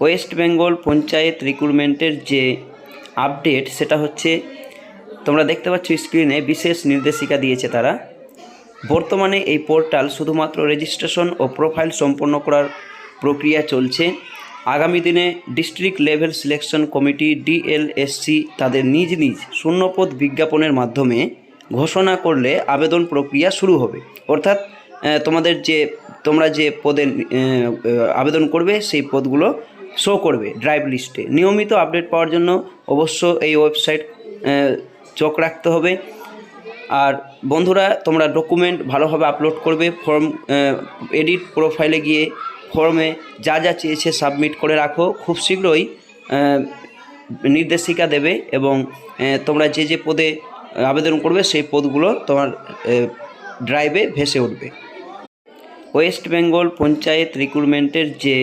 West Bengal panchayat রিক্রুটমেন্টের যে update সেটা হচ্ছে তোমরা দেখতে পাচ্ছ স্ক্রিনে বিশেষ নির্দেশিকা দিয়েছে তারা। বর্তমানে এই পোর্টাল শুধুমাত্র রেজিস্ট্রেশন ও প্রোফাইল সম্পন্ন করার প্রক্রিয়া চলছে। আগামী দিনে ডিস্ট্রিক্ট লেভেল সিলেকশন কমিটি ডিএলএসসি তাদের নিজ নিজ শূন্যপদ বিজ্ঞাপনের মাধ্যমে ঘোষণা করলে আবেদন প্রক্রিয়া শুরু হবে। অর্থাৎ তোমরা যে পদে আবেদন করবে সেই পদগুলো শো করবে ড্রাইভ লিস্টে। নিয়মিত আপডেট পাওয়ার জন্য অবশ্য এই ওয়েবসাইট চোখ রাখতে হবে। আর বন্ধুরা, তোমরা ডকুমেন্ট ভালোভাবে আপলোড করবে। ফর্ম এডিট প্রোফাইলে গিয়ে ফর্মে যা যা চেয়েছে সাবমিট করে রাখো। খুব শীঘ্রই নির্দেশিকা দেবে এবং তোমরা যে পদে আবেদন করবে সেই পদগুলো তোমার ড্রাইভে ভেসে উঠবে। ওয়েস্ট বেঙ্গল পঞ্চায়েত রিক্রুটমেন্টের যে